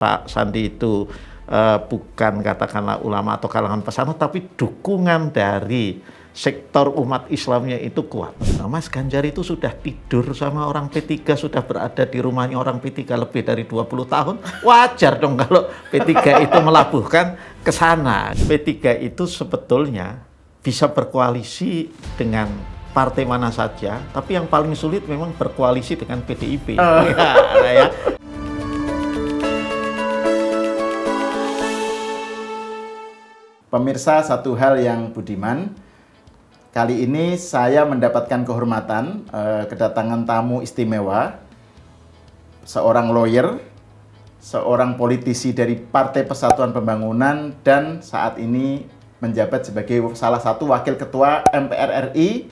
Pak Sandi itu bukan katakanlah ulama atau kalangan pesanut, tapi dukungan dari sektor umat Islamnya itu kuat. Nah, Mas Ganjar itu sudah tidur sama orang P3, sudah berada di rumahnya orang P3 lebih dari 20 tahun. Wajar dong kalau P3 itu melabuhkan ke sana. P3 itu sebetulnya bisa berkoalisi dengan partai mana saja, tapi yang paling sulit memang berkoalisi dengan PDIP. Ya. Pemirsa, satu hal yang budiman, kali ini saya mendapatkan kehormatan kedatangan tamu istimewa, seorang lawyer, seorang politisi dari Partai Persatuan Pembangunan, dan saat ini menjabat sebagai salah satu wakil ketua MPR RI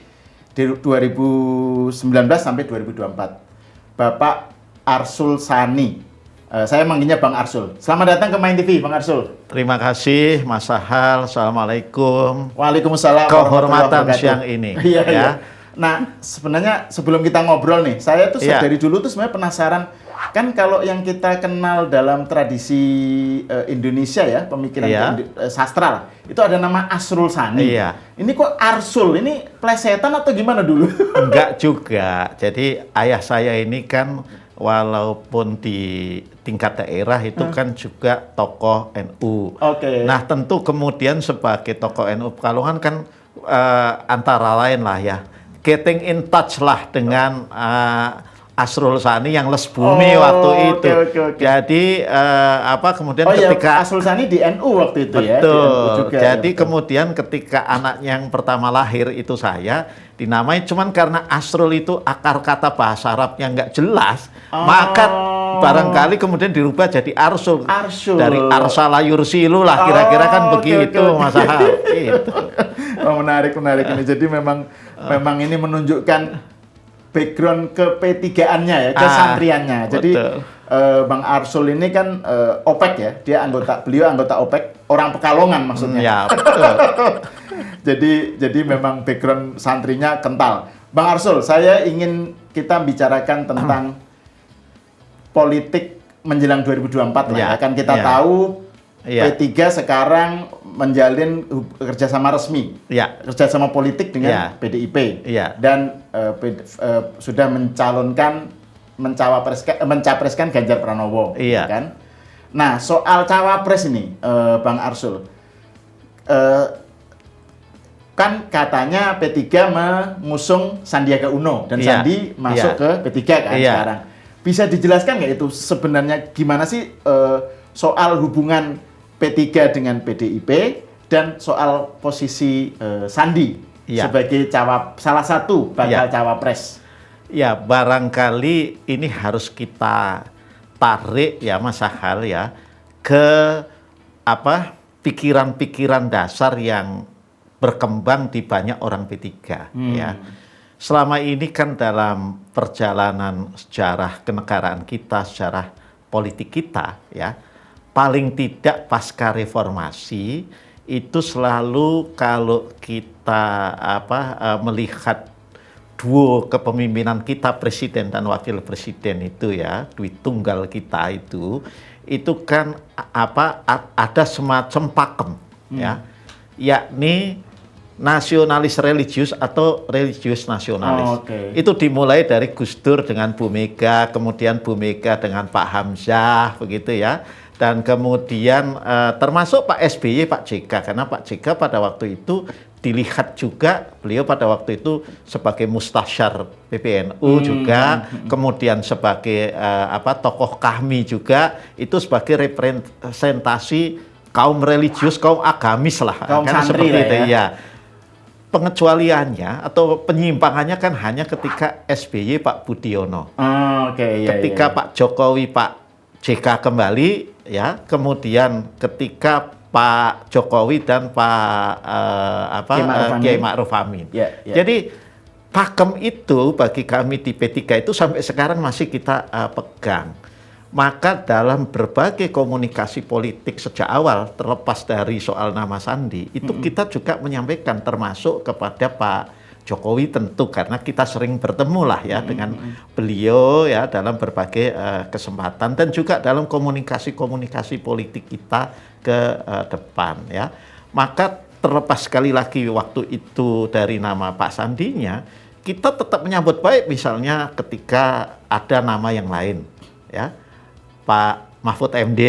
di 2019 sampai 2024, Bapak Arsul Sani. Saya manggilnya Bang Arsul. Selamat datang ke Main TV, Bang Arsul. Terima kasih, Mas Sahal. Assalamualaikum. Waalaikumsalam. Kehormatan siang ini. Iya, ya. iya. Nah, sebenarnya sebelum kita ngobrol nih, saya tuh dari dulu tuh sebenarnya penasaran. Kan kalau yang kita kenal dalam tradisi Indonesia ya, pemikiran sastra lah, itu ada nama Asrul Sani. Iya. Ini kok Arsul? Ini plesetan atau gimana dulu? Enggak juga. Jadi ayah saya ini kan walaupun di tingkat daerah itu kan juga tokoh NU. Oke. Nah, tentu kemudian sebagai tokoh NU Pekalongan kan antara lain lah ya, getting in touch lah dengan Asrul Sani yang les bumi waktu itu. Okay. Jadi kemudian ketika Asrul Sani di NU waktu itu ya. Betul. Jadi kemudian ketika anak yang pertama lahir itu saya dinamai, cuman karena Asrul itu akar kata bahasa Arabnya nggak jelas, maka barangkali kemudian dirubah jadi Arsul. Dari Arsala Yursilu lah, kira-kira kan begitu, Mas Ahal. Gitu. Menarik ini. Jadi memang ini menunjukkan background ke P3-annya ya, kesantriannya. Jadi Bang Arsul ini kan OPEC ya, beliau anggota OPEC, orang Pekalongan maksudnya. Ya, betul. Jadi memang background santrinya kental. Bang Arsul, saya ingin kita bicarakan tentang politik menjelang 2024 lah. Kan kita tahu P3 sekarang menjalin kerjasama resmi, kerjasama politik dengan PDIP, dan sudah mencapreskan Ganjar Pranowo, kan? Nah, soal cawapres ini, Bang Arsul, kan katanya P3 mengusung Sandiaga Uno dan Sandi masuk ke P3 kan sekarang. Bisa dijelaskan nggak itu sebenarnya gimana sih soal hubungan P3 dengan PDIP dan soal posisi Sandi sebagai salah satu bakal cawapres? Ya, barangkali ini harus kita tarik ya, Mas Sahal ya, ke pikiran-pikiran dasar yang berkembang di banyak orang P3 ya. Selama ini kan dalam perjalanan sejarah kenegaraan kita, sejarah politik kita ya, paling tidak pasca reformasi itu selalu kalau kita melihat duo kepemimpinan kita, presiden dan wakil presiden itu ya, duit tunggal kita itu kan ada semacam pakem ya, yakni nasionalis religius atau religius nasionalis. Itu dimulai dari Gus Dur dengan Bu Mega, kemudian Bu Mega dengan Pak Hamzah, begitu ya. Dan kemudian termasuk Pak SBY, Pak JK, karena Pak JK pada waktu itu dilihat juga beliau pada waktu itu sebagai mustasyar PBNU juga, kemudian sebagai tokoh kami juga, itu sebagai representasi kaum religius, kaum agamis lah, kaum kan santri seperti itu ya. Pengecualiannya atau penyimpangannya kan hanya ketika SBY Pak Budiono, ketika Pak Jokowi Pak JK kembali ya, kemudian ketika Pak Jokowi dan Pak Kiai Ma'ruf Amin. Jadi pakem itu bagi kami di P3 itu sampai sekarang masih kita pegang. Maka dalam berbagai komunikasi politik sejak awal, terlepas dari soal nama Sandi, itu kita juga menyampaikan termasuk kepada Pak Jokowi tentu karena kita sering bertemu lah ya dengan beliau ya dalam berbagai kesempatan dan juga dalam komunikasi politik kita ke depan ya. Maka terlepas sekali lagi waktu itu dari nama Pak Sandinya, kita tetap menyambut baik misalnya ketika ada nama yang lain ya, Pak Mahfud MD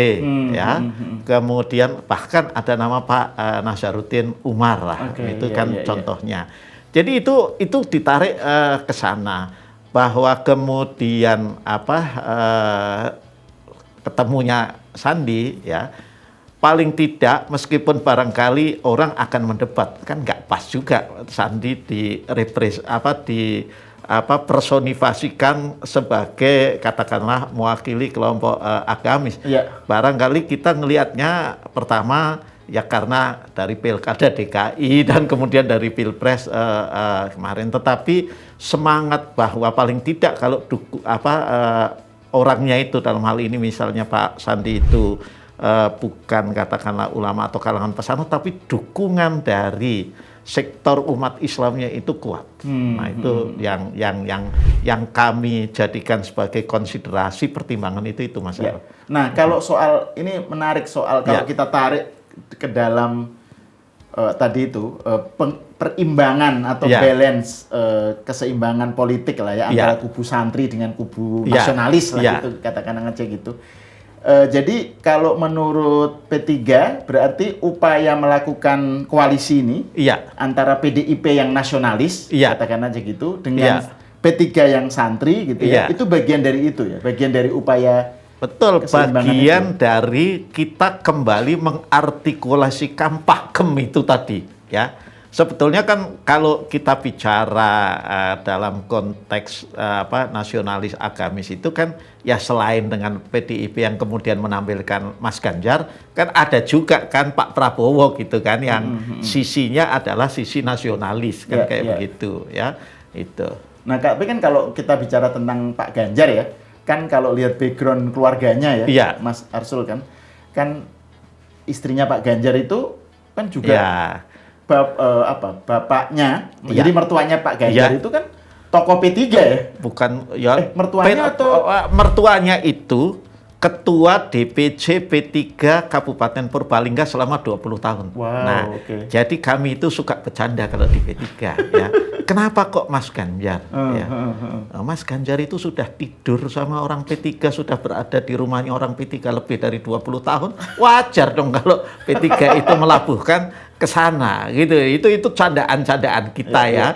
ya, kemudian bahkan ada nama Pak Nazaruddin Umar lah, itu kan contohnya. Jadi itu ditarik ke sana bahwa kemudian ketemunya Sandi ya, paling tidak meskipun barangkali orang akan mendebat kan nggak pas juga Sandi personifikasikan sebagai katakanlah mewakili kelompok agamis. Barangkali kita ngelihatnya pertama ya karena dari Pilkada DKI dan kemudian dari Pilpres kemarin, tetapi semangat bahwa paling tidak kalau orangnya itu dalam hal ini misalnya Pak Sandi itu bukan katakanlah ulama atau kalangan pesantren, tapi dukungan dari sektor umat Islamnya itu kuat. Nah itu yang kami jadikan sebagai konsiderasi pertimbangan itu Mas. Nah kalau soal ini menarik soal kalau kita tarik ke dalam tadi itu perimbangan atau balance keseimbangan politik lah ya antara kubu santri dengan kubu nasionalis lah gitu, katakan aja gitu. Jadi kalau menurut P3 berarti upaya melakukan koalisi ini antara PDIP yang nasionalis katakan aja gitu dengan P3 yang santri gitu ya, itu bagian dari itu ya, bagian dari upaya. Betul, bagian dari kita kembali mengartikulasikan pakem itu tadi ya. Sebetulnya kan kalau kita bicara dalam konteks nasionalis agamis itu kan ya selain dengan PDIP yang kemudian menampilkan Mas Ganjar, kan ada juga kan Pak Prabowo gitu kan yang sisinya adalah sisi nasionalis kan begitu ya. Itu. Nah, tapi kan kalau kita bicara tentang Pak Ganjar ya, kan kalau lihat background keluarganya ya, Mas Arsul kan istrinya Pak Ganjar itu kan juga bapaknya, jadi mertuanya Pak Ganjar itu kan tokoh P3 ya? Bukan ya, mertuanya itu Ketua DPC P3 Kabupaten Purbalingga selama 20 tahun. Jadi kami itu suka bercanda kalau di P3 ya. Kenapa kok Mas Ganjar? Mas Ganjar itu sudah tidur sama orang P3, sudah berada di rumahnya orang P3 lebih dari 20 tahun. Wajar dong kalau P3 itu melabuhkan ke sana gitu. Itu candaan-candaan kita ya.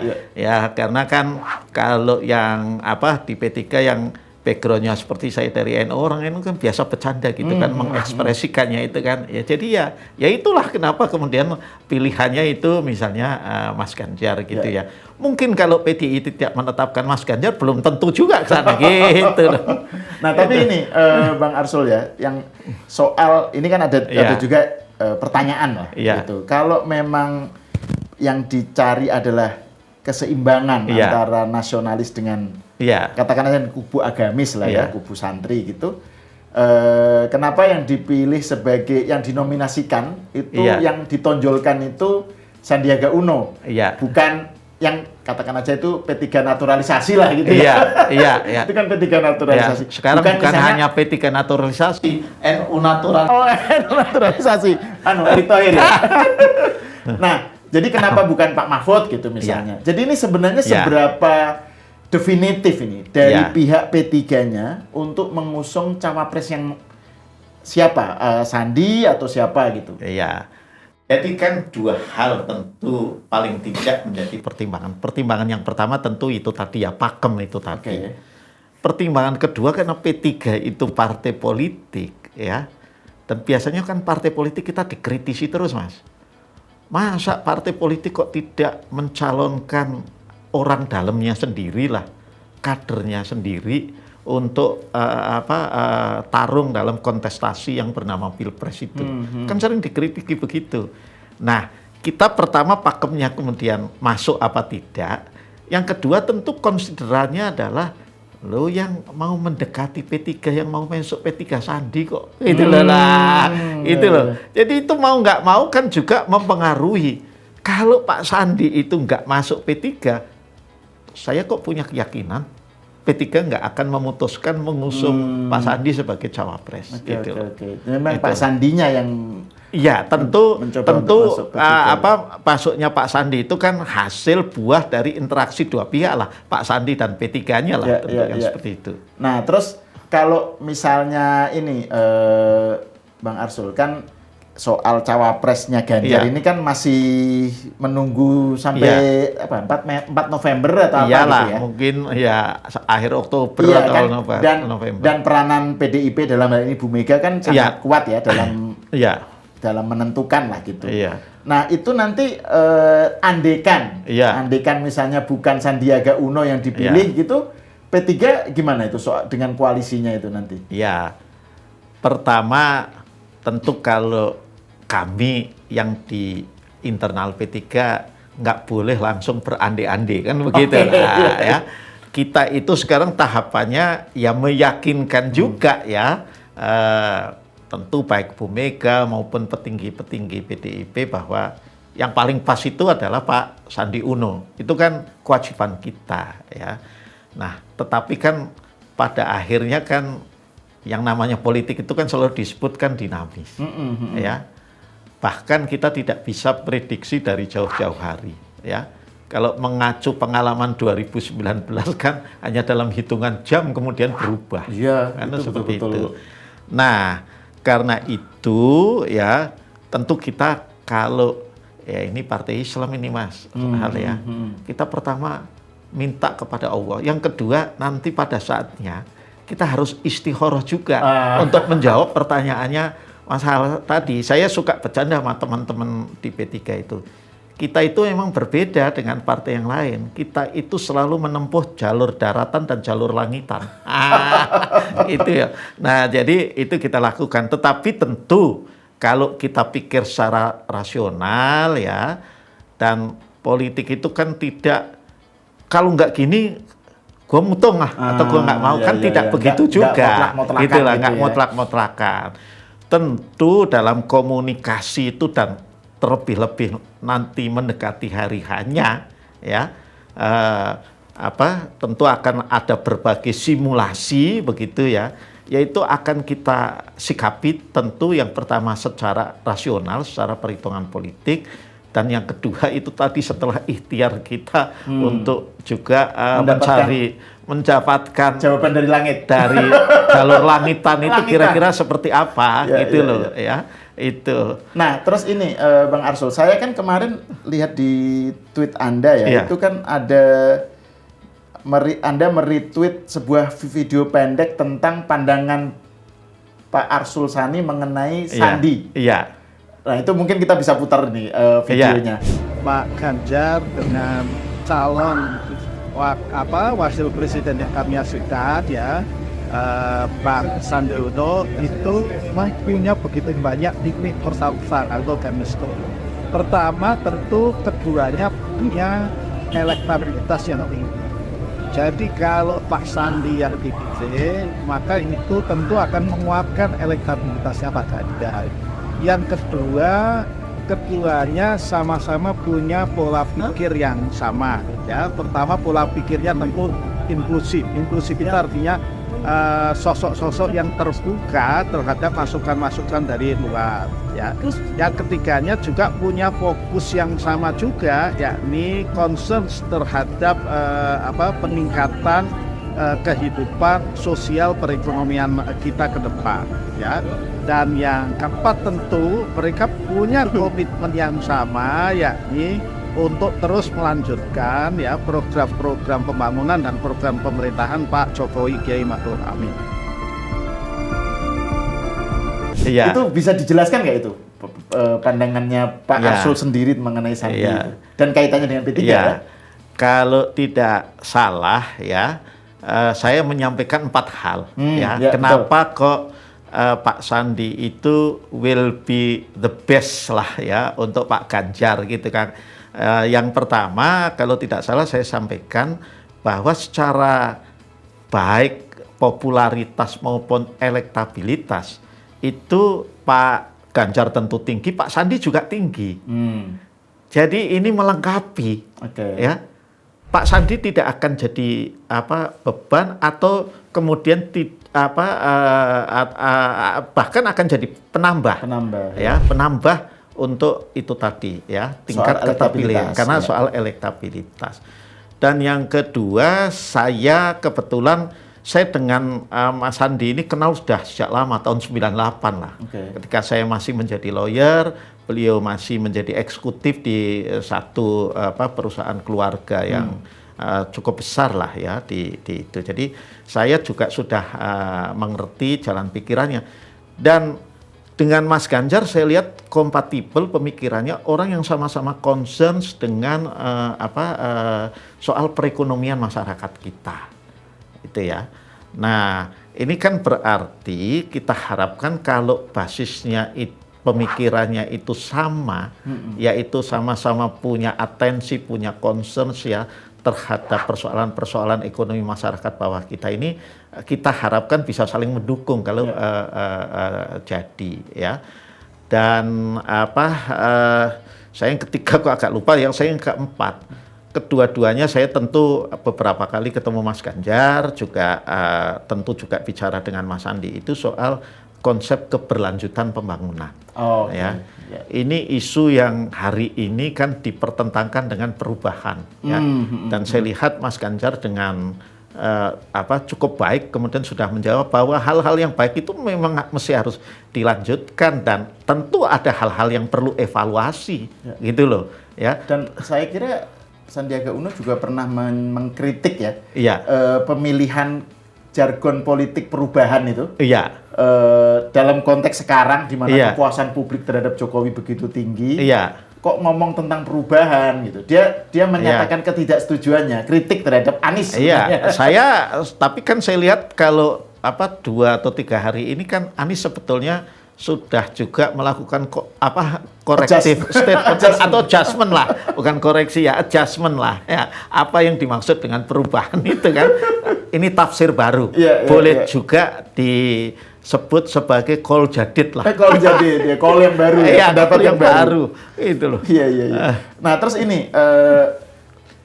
Karena kan kalau yang di P3 yang backgroundnya seperti saya dari NU, orang NU kan biasa bercanda gitu kan, mengekspresikannya itu kan. Ya jadi ya itulah kenapa kemudian pilihannya itu misalnya Mas Ganjar gitu ya. Mungkin kalau PDI tidak menetapkan Mas Ganjar belum tentu juga ke sana gitu. Nah, tapi ini Bang Arsul ya, yang soal ini kan ada juga pertanyaan lah gitu. Kalau memang yang dicari adalah keseimbangan antara nasionalis dengan katakanlah kubu agamis lah ya, kubu santri gitu. Kenapa yang dipilih sebagai yang dinominasikan itu yang ditonjolkan itu Sandiaga Uno, bukan yang katakan aja itu P3 naturalisasi lah gitu Itu kan P3 naturalisasi. Sekarang bukan hanya P3 naturalisasi, NU naturalisasi. Erick Thohir ya. Nah, jadi kenapa bukan Pak Mahfud gitu misalnya. Jadi ini sebenarnya seberapa definitif ini dari pihak P3-nya untuk mengusung cawapres yang siapa? Sandi atau siapa gitu? Jadi kan dua hal tentu paling tidak menjadi pertimbangan. Pertimbangan yang pertama tentu itu tadi ya, pakem itu tadi. Pertimbangan kedua karena P3 itu partai politik ya. Dan biasanya kan partai politik kita dikritisi terus, Mas. Masa partai politik kok tidak mencalonkan orang dalamnya sendirilah, kadernya sendiri untuk tarung dalam kontestasi yang bernama Pilpres itu. Kan sering dikritiki begitu. Nah, kita pertama pakemnya kemudian masuk apa tidak. Yang kedua tentu konsiderannya adalah lo yang mau mendekati P3, yang mau masuk P3 Sandi kok. Itu loh lah. Itu loh. Jadi itu mau nggak mau kan juga mempengaruhi. Kalau Pak Sandi itu nggak masuk P3, saya kok punya keyakinan P3 nggak akan memutuskan mengusung Pak Sandi sebagai cawapres. Gitu. Oke. Memang Pak Sandinya yang iya, tentu masuk ke masuknya Pak Sandi itu kan hasil buah dari interaksi dua pihak lah, Pak Sandi dan P3-nya lah, seperti itu. Nah, terus kalau misalnya ini Bang Arsul, kan soal cawapresnya Ganjar ini kan masih menunggu sampai 4 November atau Iyalah, apa gitu ya? mungkin ya akhir Oktober kan? atau November. Dan peranan PDIP dalam hal ini Bu Mega kan sangat kuat ya dalam dalam menentukan lah gitu. Nah, itu nanti andekan misalnya bukan Sandiaga Uno yang dipilih gitu, P3 gimana itu soal dengan koalisinya itu nanti? Ya, pertama tentu kalau kami yang di internal P3 nggak boleh langsung berande-ande kan begitu lah ya. Kita itu sekarang tahapannya ya meyakinkan juga ya, tentu baik Bu Mega maupun petinggi-petinggi PDIP bahwa yang paling pas itu adalah Pak Sandi Uno. Itu kan kewajiban kita ya. Nah, tetapi kan pada akhirnya kan yang namanya politik itu kan selalu disebutkan dinamis, ya. Bahkan kita tidak bisa prediksi dari jauh-jauh hari, ya. Kalau mengacu pengalaman 2019 kan hanya dalam hitungan jam kemudian berubah. Iya, karena itu seperti betul. itu. Nah, karena itu ya tentu kita kalau ya ini partai Islam ini Mas, hal ya. Kita pertama minta kepada Allah. Yang kedua nanti pada saatnya kita harus istikharah juga untuk menjawab pertanyaannya. Masalah tadi, saya suka bercanda sama teman-teman di P3 itu. Kita itu memang berbeda dengan partai yang lain. Kita itu selalu menempuh jalur daratan dan jalur langitan. Itu ya. Nah, jadi itu kita lakukan. Tetapi tentu kalau kita pikir secara rasional ya, dan politik itu kan tidak, kalau nggak gini, gue mutung lah, atau gue nggak mau, kan tidak begitu juga. Gitulah, nggak mutlak-mutlakan. Tentu dalam komunikasi itu dan terlebih-lebih nanti mendekati hari hanya ya tentu akan ada berbagai simulasi begitu ya, yaitu akan kita sikapi tentu yang pertama secara rasional, secara perhitungan politik, dan yang kedua itu tadi setelah ikhtiar kita untuk juga mendapatkan jawaban dari langit, dari jalur langitan itu kira-kira seperti apa ya itu. Nah, terus ini Bang Arsul, saya kan kemarin lihat di tweet Anda ya, itu kan ada Anda meretweet sebuah video pendek tentang pandangan Pak Arsul Sani mengenai Sandi. Iya. Nah, itu mungkin kita bisa putar nih videonya. Pak Ganjar dengan calon wakil presiden yang kami ajukan ya, Pak Sandi Uno itu punya begitu banyak titik besar atau chemistry. Pertama tentu keduanya punya elektabilitas yang tinggi. Jadi kalau Pak Sandi yang dipilih, maka itu tentu akan menguatkan elektabilitasnya Pak Ganjar. Yang kedua, keduanya sama-sama punya pola pikir yang sama ya. Pertama, pola pikirnya tentu inklusif. Inklusif itu artinya sosok-sosok yang terbuka terhadap masukan-masukan dari luar ya. Terus yang ketiganya juga punya fokus yang sama juga, yakni concern terhadap peningkatan kehidupan sosial perekonomian kita ke depan ya. Dan yang keempat tentu mereka punya komitmen yang sama, yakni untuk terus melanjutkan ya program-program pembangunan dan program pemerintahan Pak Jokowi Kiai Ma'ruf Amin. Iya. Itu bisa dijelaskan nggak itu pandangannya Pak Arsul sendiri mengenai Sandi dan kaitannya dengan P3 ya? Kalau tidak salah ya, saya menyampaikan 4 hal kenapa betul. Kok Pak Sandi itu will be the best lah ya untuk Pak Ganjar gitu kan. Yang pertama kalau tidak salah saya sampaikan bahwa secara baik popularitas maupun elektabilitas itu Pak Ganjar tentu tinggi, Pak Sandi juga tinggi. Jadi ini melengkapi ya. Pak Sandi tidak akan jadi beban atau kemudian bahkan akan jadi penambah ya, penambah untuk itu tadi ya, tingkat keterpilihan karena soal elektabilitas. Dan yang kedua, saya kebetulan dengan Mas Sandi ini kenal sudah sejak lama, tahun 98 lah. Ketika saya masih menjadi lawyer, beliau masih menjadi eksekutif di satu perusahaan keluarga yang cukup besar lah ya di itu. Jadi saya juga sudah mengerti jalan pikirannya. Dan dengan Mas Ganjar saya lihat kompatibel pemikirannya, orang yang sama-sama concerns dengan soal perekonomian masyarakat kita. Itu ya. Nah, ini kan berarti kita harapkan kalau basisnya pemikirannya itu sama, yaitu sama-sama punya atensi, punya concerns ya terhadap persoalan-persoalan ekonomi masyarakat bawah kita ini, kita harapkan bisa saling mendukung kalau jadi ya. Dan saya yang ketiga kok agak lupa, yang saya yang keempat. Kedua-duanya saya tentu beberapa kali ketemu Mas Ganjar, juga tentu juga bicara dengan Mas Sandi itu soal konsep keberlanjutan pembangunan. Ya. Ini isu yang hari ini kan dipertentangkan dengan perubahan. Ya. Dan saya lihat Mas Ganjar dengan cukup baik kemudian sudah menjawab bahwa hal-hal yang baik itu memang mesti harus dilanjutkan dan tentu ada hal-hal yang perlu evaluasi, gitu loh. Ya. Dan saya kira Sandiaga Uno juga pernah mengkritik ya, pemilihan jargon politik perubahan itu. Dalam konteks sekarang di mana kepuasan publik terhadap Jokowi begitu tinggi, kok ngomong tentang perubahan gitu. Dia menyatakan ketidaksetujuannya, kritik terhadap Anies. Tapi kan saya lihat kalau 2 atau 3 hari ini kan Anies sebetulnya sudah juga melakukan korektif statement atau adjustment lah, bukan koreksi ya, adjustment lah ya. Apa yang dimaksud dengan perubahan itu kan, ini tafsir baru, boleh juga disebut sebagai call jadid lah. Call jadid, ya, call yang baru ya, pendapat yang baru. Itu loh. Nah terus ini,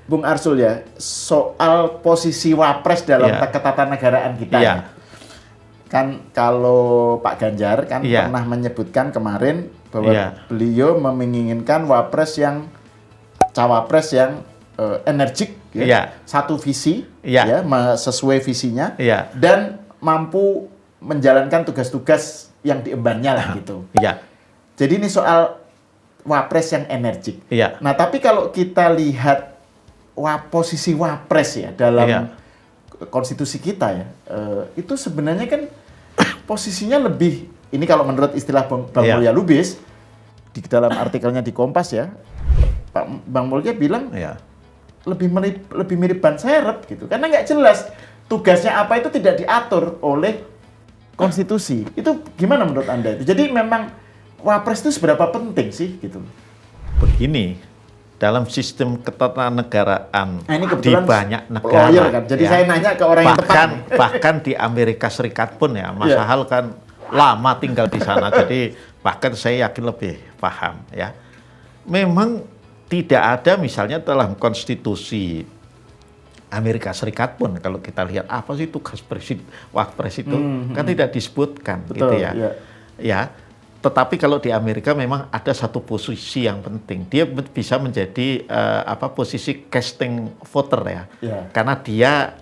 Bung Arsul ya, soal posisi wapres dalam ketatanegaraan kita ya. Kan kalau Pak Ganjar kan pernah menyebutkan kemarin bahwa beliau menginginkan cawapres yang energik, satu visi, sesuai visinya, dan mampu menjalankan tugas-tugas yang diembannya lah gitu. Jadi ini soal wapres yang energik. Nah tapi kalau kita lihat posisi wapres ya dalam konstitusi kita ya, itu sebenarnya kan posisinya lebih, ini kalau menurut istilah Bang Mulya Lubis di dalam artikelnya di Kompas ya, Bang Mulya bilang lebih mirip ban serep gitu, karena nggak jelas tugasnya apa, itu tidak diatur oleh konstitusi. Itu gimana menurut Anda itu? Jadi memang wapres itu seberapa penting sih gitu? Begini, dalam sistem ketatanegaraan di banyak negara. Kan? Jadi saya nanya ke orang yang tepat. Bahkan di Amerika Serikat pun ya, Mas Sahal kan lama tinggal di sana, jadi bahkan saya yakin lebih paham ya. Memang tidak ada misalnya dalam konstitusi Amerika Serikat pun kalau kita lihat apa sih tugas wapres itu kan tidak disebutkan. Betul, gitu ya. Ya. Tetapi kalau di Amerika memang ada satu posisi yang penting. Dia bisa menjadi posisi casting voter ya. Karena dia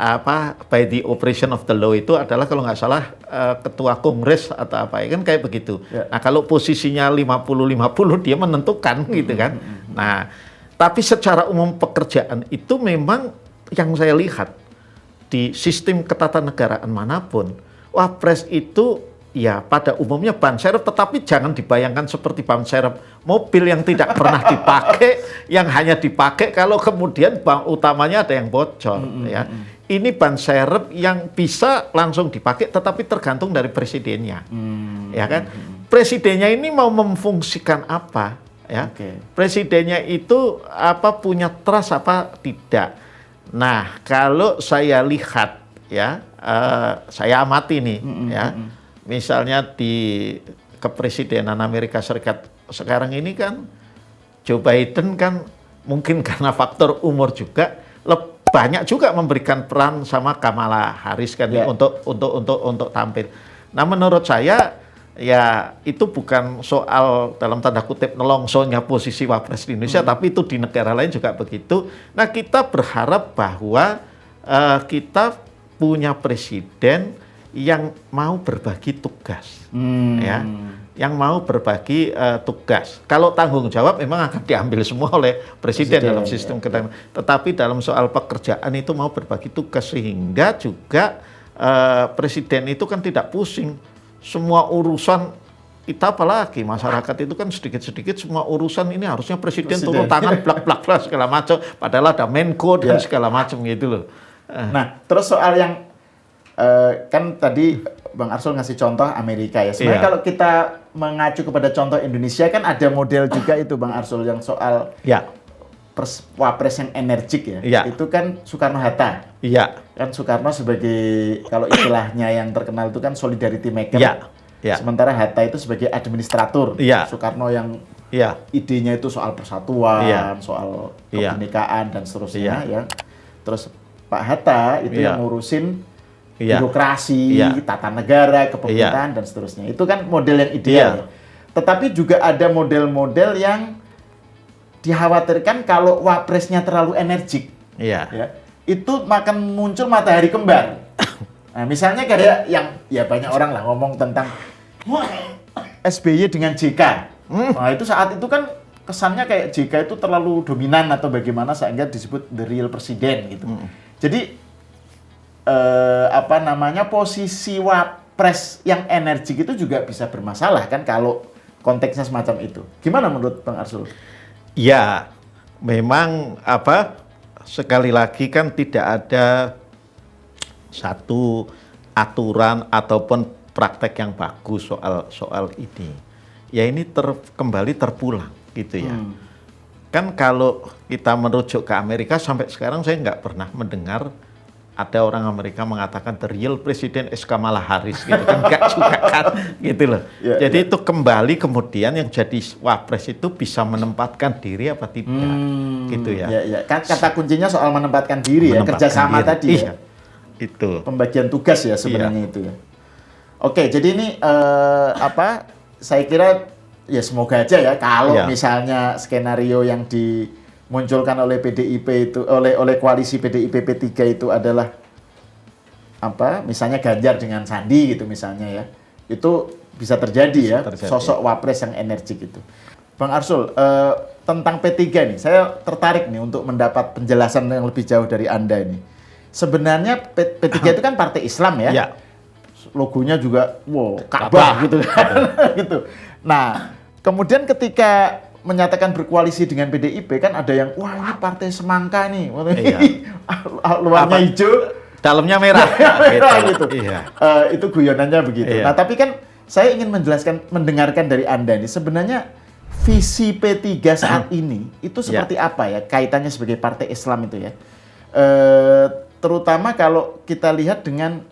by the operation of the law itu adalah kalau nggak salah ketua kongres atau apa ya kan kayak begitu. Nah, kalau posisinya 50-50 dia menentukan gitu kan. Nah, tapi secara umum pekerjaan itu memang yang saya lihat di sistem ketatanegaraan manapun, wapres itu ya pada umumnya ban serep, tetapi jangan dibayangkan seperti ban serep mobil yang tidak pernah dipakai, yang hanya dipakai kalau kemudian bank utamanya ada yang bocor. Ya. Ini ban serep yang bisa langsung dipakai, tetapi tergantung dari presidennya. Ya kan? Presidennya ini mau memfungsikan apa? Ya. Presidennya itu punya trust apa tidak? Nah, kalau saya lihat ya, saya amati nih ya. Misalnya di kepresidenan Amerika Serikat sekarang ini kan Joe Biden kan mungkin karena faktor umur juga banyak juga memberikan peran sama Kamala Harris kan Ya. untuk tampil. Nah, menurut saya ya itu bukan soal dalam tanda kutip nelongsonya posisi wapres di Indonesia, tapi itu di negara lain juga begitu. Nah, kita berharap bahwa kita punya presiden yang mau berbagi tugas, ya, yang mau berbagi tugas. Kalau tanggung jawab memang akan diambil semua oleh presiden dalam sistem kita. Tetapi dalam soal pekerjaan itu mau berbagi tugas sehingga juga presiden itu kan tidak pusing. Semua urusan kita apalagi masyarakat itu kan sedikit-sedikit semua urusan ini harusnya presiden turun tangan blak-blak segala macam. Padahal ada Menko dan segala macam gitu loh. Nah, terus soal yang kan tadi Bang Arsul ngasih contoh Amerika ya. Sebenarnya kalau kita mengacu kepada contoh Indonesia kan ada model juga itu Bang Arsul yang soal wapres yang energik ya. Itu kan Soekarno-Hatta. Kan Soekarno sebagai kalau istilahnya yang terkenal itu kan solidarity maker. Sementara Hatta itu sebagai administratur. Soekarno yang idenya itu soal persatuan, soal kebinekaan dan seterusnya ya. Terus Pak Hatta itu yang ngurusin birokrasi, tata negara, kepemerintahan dan seterusnya. Itu kan model yang ideal. Ya. Tetapi juga ada model-model yang dikhawatirkan kalau wapresnya terlalu energik. Ya, itu akan muncul matahari kembar. Nah, misalnya kayak yang ya banyak orang lah ngomong tentang SBY dengan JK. Nah, itu saat itu kan kesannya kayak JK itu terlalu dominan atau bagaimana sehingga disebut the real presiden gitu. Jadi posisi wapres yang energik itu juga bisa bermasalah kan kalau konteksnya semacam itu. Gimana menurut Bang Arsul? Ya, memang sekali lagi kan tidak ada satu aturan ataupun praktek yang bagus soal ini. Ya ini kembali terpulang gitu ya. Kan kalau kita merujuk ke Amerika sampai sekarang saya nggak pernah mendengar ada orang Amerika mengatakan the real president is Kamala Harris gitu kan, nggak juga kan gitu loh. Jadi itu kembali kemudian yang jadi wapres itu bisa menempatkan diri apa tidak gitu ya. Kan kata kuncinya soal menempatkan diri ya, kerjasama tadi ya. Itu. Pembagian tugas ya sebenarnya itu ya. Oke, jadi ini saya kira ya semoga aja ya kalau misalnya skenario yang dimunculkan oleh PDIP itu oleh koalisi PDIP P3 itu adalah misalnya Ganjar dengan Sandi gitu misalnya ya. Itu bisa terjadi ya, sosok wapres yang energik itu. Bang Arsul, tentang P3 nih, saya tertarik nih untuk mendapat penjelasan yang lebih jauh dari Anda ini. Sebenarnya P3 itu kan partai Islam ya. Logonya juga Ka'bah gitu kan. Gitu. Nah, kemudian ketika menyatakan berkoalisi dengan PDIP kan ada yang ini partai semangka nih. Luarnya hijau, dalamnya merah. gitu. Itu guyonannya begitu. Nah, tapi kan saya ingin mendengarkan dari Anda nih sebenarnya visi P3 saat ini itu seperti apa ya kaitannya sebagai partai Islam itu ya. Terutama kalau kita lihat dengan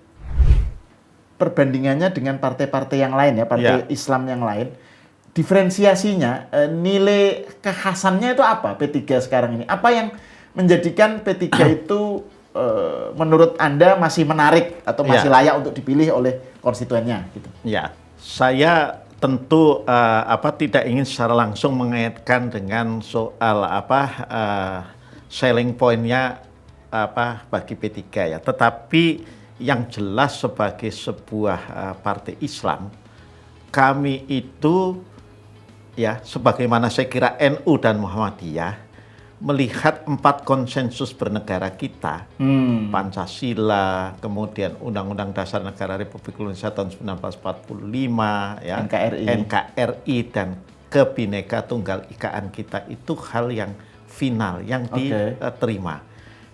perbandingannya dengan partai-partai yang lain ya, partai Islam yang lain, diferensiasinya, nilai kekhasannya itu apa P3 sekarang ini? Apa yang menjadikan P3 itu menurut Anda masih menarik atau masih layak untuk dipilih oleh konstituennya? Gitu. Ya, saya tentu tidak ingin secara langsung mengaitkan dengan soal selling point-nya bagi P3 ya, tetapi yang jelas sebagai sebuah partai Islam, kami itu ya sebagaimana saya kira NU dan Muhammadiyah melihat 4 konsensus bernegara kita, Pancasila, kemudian Undang-Undang Dasar Negara Republik Indonesia tahun 1945, ya, NKRI dan Kebhinneka Tunggal Ikaan kita itu hal yang final yang diterima.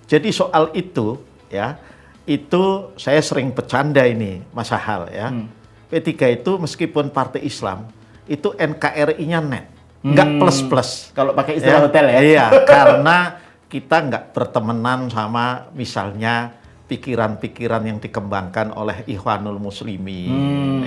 Jadi soal itu ya. Itu saya sering bercanda ini Mas Ahal ya. P3 itu meskipun partai Islam itu NKRI-nya net, nggak plus-plus. Kalau pakai istilah hotel ya. Iya, karena kita nggak bertemanan sama misalnya pikiran-pikiran yang dikembangkan oleh Ikhwanul Muslimin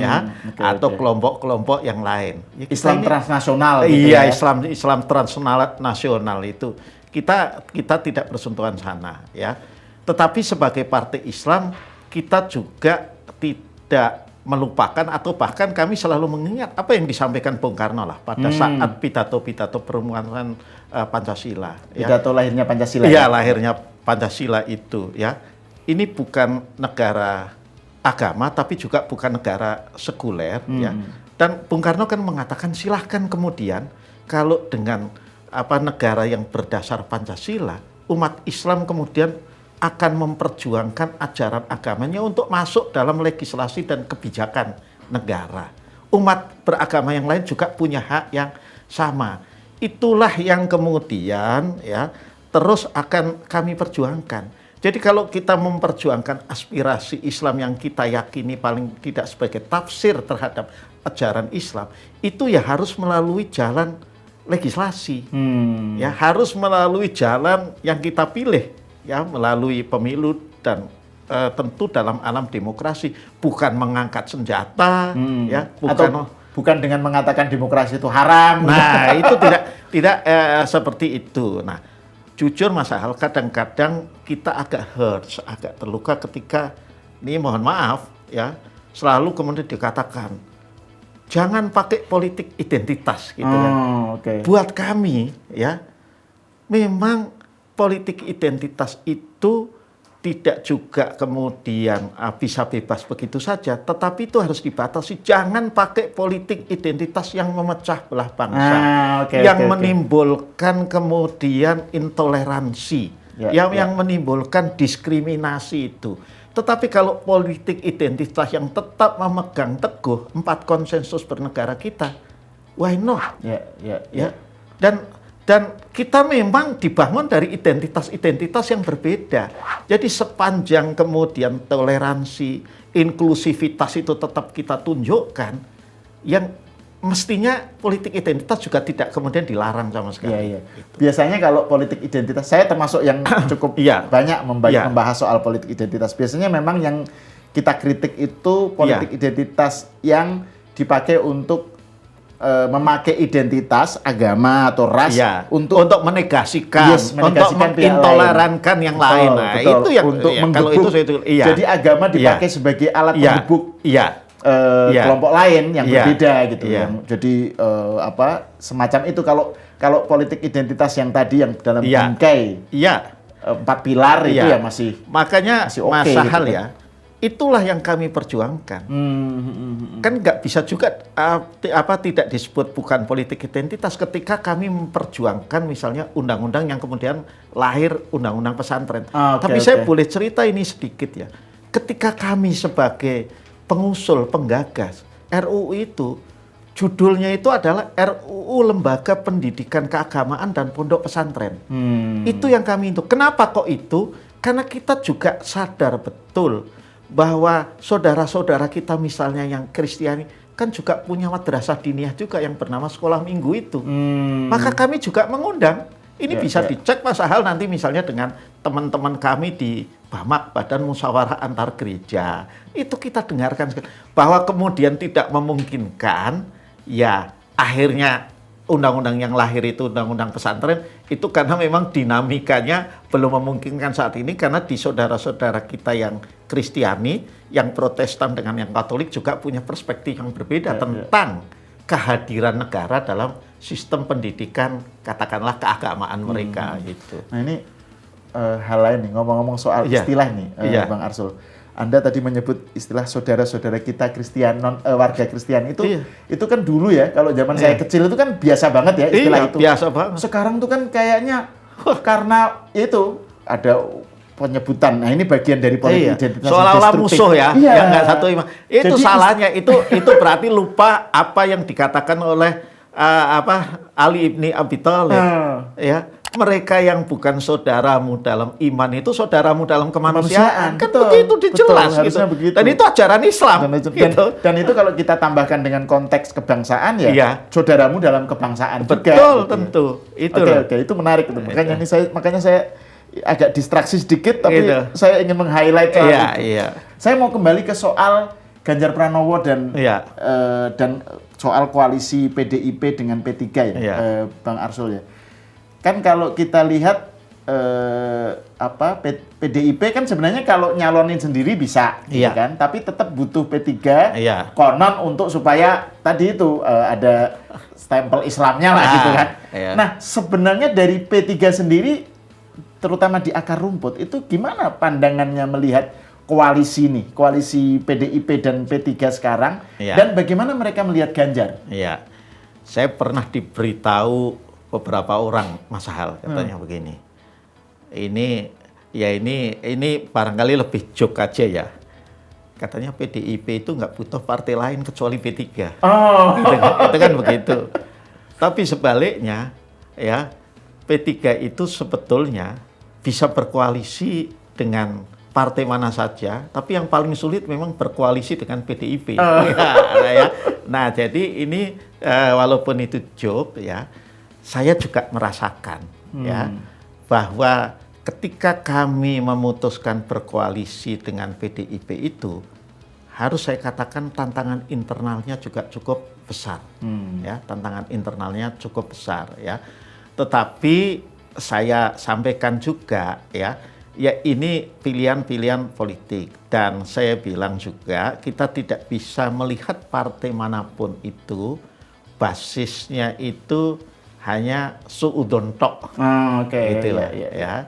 atau kelompok-kelompok yang lain. Ya, Islam transnasional. Iya, Islam transnasional itu. kita tidak bersentuhan sana ya. Tetapi sebagai partai Islam kita juga tidak melupakan atau bahkan kami selalu mengingat apa yang disampaikan Bung Karno lah pada saat pidato permulaan Pancasila. Pidato lahirnya Pancasila. Iya, lahirnya Pancasila itu ya. Ini bukan negara agama tapi juga bukan negara sekuler ya. Dan Bung Karno kan mengatakan silahkan kemudian kalau dengan negara yang berdasar Pancasila, umat Islam kemudian akan memperjuangkan ajaran agamanya untuk masuk dalam legislasi dan kebijakan negara. Umat beragama yang lain juga punya hak yang sama. Itulah yang kemudian ya terus akan kami perjuangkan. Jadi kalau kita memperjuangkan aspirasi Islam yang kita yakini paling tidak sebagai tafsir terhadap ajaran Islam, itu ya harus melalui jalan legislasi. Ya harus melalui jalan yang kita pilih. Ya, melalui pemilu dan tentu dalam alam demokrasi bukan mengangkat senjata ya, bukan dengan mengatakan demokrasi itu haram. Nah, itu tidak seperti itu. Nah, jujur Mas Al, kadang-kadang kita agak hurt, agak terluka ketika ini mohon maaf ya, selalu kemudian dikatakan jangan pakai politik identitas gitu kan. Okay. Buat kami ya, memang politik identitas itu tidak juga kemudian bisa bebas begitu saja, tetapi itu harus dibatasi. Jangan pakai politik identitas yang memecah belah bangsa, yang menimbulkan kemudian intoleransi, yang menimbulkan diskriminasi itu. Tetapi kalau politik identitas yang tetap memegang teguh 4 konsensus bernegara kita, why not? Ya. Dan kita memang dibangun dari identitas-identitas yang berbeda. Jadi sepanjang kemudian toleransi, inklusivitas itu tetap kita tunjukkan, yang mestinya politik identitas juga tidak kemudian dilarang sama sekali. Iya. Biasanya kalau politik identitas, saya termasuk yang cukup banyak membahas soal politik identitas. Biasanya memang yang kita kritik itu politik identitas yang dipakai untuk memakai identitas agama atau ras untuk menegasikan untuk mengintolerankan yang lain. Nah, betul. Itu yang untuk kalau itu jadi agama dipakai sebagai alat menggebuk kelompok lain yang berbeda gitu. Jadi semacam itu kalau politik identitas yang tadi yang dalam bingkai 4 pilar itu ya masih makanya masih okay, Mas Hal gitu. ya. Itulah yang kami perjuangkan. Kan nggak bisa juga tidak disebut bukan politik identitas ketika kami memperjuangkan misalnya undang-undang yang kemudian lahir undang-undang pesantren. Tapi saya boleh cerita ini sedikit ya. Ketika kami sebagai pengusul, penggagas RUU itu, judulnya itu adalah RUU Lembaga Pendidikan Keagamaan dan Pondok Pesantren. Itu yang kami itu. Kenapa kok itu? Karena kita juga sadar betul bahwa saudara-saudara kita misalnya yang Kristiani kan juga punya madrasah diniyah juga yang bernama sekolah minggu itu. Maka kami juga mengundang. Ini bisa dicek Mas Ahal nanti misalnya dengan teman-teman kami di BAMAK, Badan Musyawarah Antar Gereja. Itu kita dengarkan bahwa kemudian tidak memungkinkan ya akhirnya undang-undang yang lahir itu undang-undang pesantren itu karena memang dinamikanya belum memungkinkan saat ini karena di saudara-saudara kita yang Kristiani, yang Protestan dengan yang Katolik juga punya perspektif yang berbeda tentang kehadiran negara dalam sistem pendidikan katakanlah keagamaan mereka gitu. Nah ini hal lain nih ngomong-ngomong soal istilah nih Bang Arsul. Anda tadi menyebut istilah saudara-saudara kita Kristen warga Kristen itu kan dulu ya kalau zaman saya kecil itu kan biasa banget ya istilah itu. Biasa banget. Sekarang tuh kan kayaknya karena itu ada penyebutan. Nah ini bagian dari politik identitas seolah-olah musuh ya. Yang nggak satu iman. Itu Jadi, salahnya itu berarti lupa apa yang dikatakan oleh Ali ibni Abi Thalib. Ya. Mereka yang bukan saudaramu dalam iman itu saudaramu dalam kemanusiaan. Kan begitu dijelas gitu. Begitu. Dan itu ajaran Islam. Dan itu kalau kita tambahkan dengan konteks kebangsaan saudaramu dalam kebangsaan betul, juga. Tentu. Itu Oke, itu menarik itu. Makanya saya agak distraksi sedikit tapi saya ingin meng-highlight soal itu. Saya mau kembali ke soal Ganjar Pranowo dan soal koalisi PDIP dengan P3 Bang Arsul ya. kan kalau kita lihat PDIP kan sebenarnya kalau nyalonin sendiri bisa, gitu Iya. kan? Tapi tetap butuh P3 Iya. konon untuk supaya tadi itu ada stempel Islamnya lah gitu kan. Iya. Nah, sebenarnya dari P3 sendiri, terutama di akar rumput, itu gimana pandangannya melihat koalisi nih, koalisi PDIP dan P3 sekarang, Iya. dan bagaimana mereka melihat Ganjar? Iya, saya pernah diberitahu beberapa orang, Mas Hal, katanya begini. Ini barangkali lebih joke aja ya. Katanya PDIP itu nggak butuh partai lain kecuali P3. Oh, Itu kan begitu. Tapi sebaliknya, ya P3 itu sebetulnya bisa berkoalisi dengan partai mana saja, tapi yang paling sulit memang berkoalisi dengan PDIP. Ya. Nah, jadi ini walaupun itu joke ya, saya juga merasakan ya bahwa ketika kami memutuskan berkoalisi dengan PDIP itu, harus saya katakan tantangan internalnya juga cukup besar, ya, tantangan internalnya cukup besar, ya. Tetapi saya sampaikan juga, ya ini pilihan-pilihan politik, dan saya bilang juga kita tidak bisa melihat partai manapun itu basisnya itu hanya suudon tok, gitu loh, ya.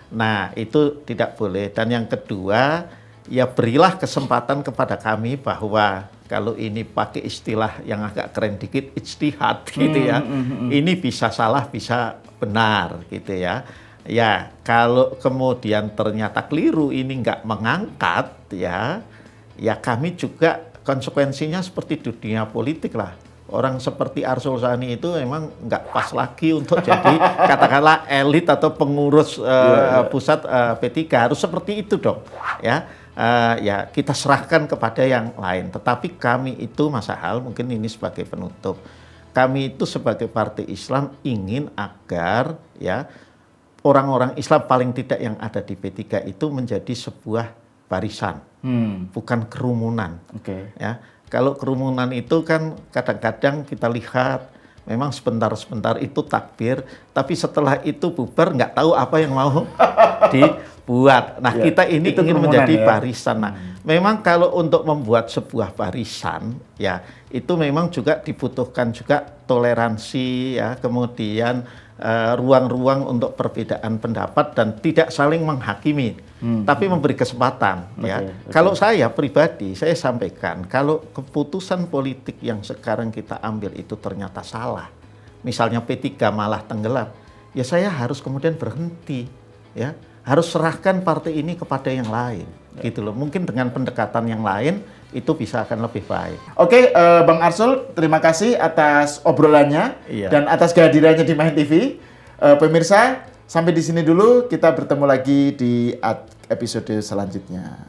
Nah, itu tidak boleh. Dan yang kedua, ya berilah kesempatan kepada kami bahwa kalau ini pakai istilah yang agak keren dikit, ijtihad gitu ya. Ini bisa salah, bisa benar gitu ya. Ya, kalau kemudian ternyata keliru, ini nggak mengangkat ya kami juga konsekuensinya seperti di dunia politik lah. Orang seperti Arsul Sani itu memang nggak pas lagi untuk jadi katakanlah elit atau pengurus pusat P3, harus seperti itu dong ya. Ya kita serahkan kepada yang lain. Tetapi kami itu, Mas Hal, mungkin ini sebagai penutup, kami itu sebagai partai Islam ingin agar ya orang-orang Islam paling tidak yang ada di P3 itu menjadi sebuah barisan, bukan kerumunan. Ya. Kalau kerumunan itu kan kadang-kadang kita lihat memang sebentar-sebentar itu takbir, tapi setelah itu bubar nggak tahu apa yang mau dibuat. Nah ya, kita ini ingin menjadi barisan. Nah memang kalau untuk membuat sebuah barisan ya itu memang juga dibutuhkan juga toleransi ya, kemudian ruang-ruang untuk perbedaan pendapat dan tidak saling menghakimi, tapi memberi kesempatan. Ya, kalau saya pribadi, saya sampaikan kalau keputusan politik yang sekarang kita ambil itu ternyata salah, misalnya P3 malah tenggelam, ya saya harus kemudian berhenti, ya harus serahkan partai ini kepada yang lain, gitu loh. Mungkin dengan pendekatan yang lain itu bisa akan lebih baik. Oke, Bang Arsul, terima kasih atas obrolannya dan atas kehadirannya di Main TV. Pemirsa, sampai di sini dulu. Kita bertemu lagi di episode selanjutnya.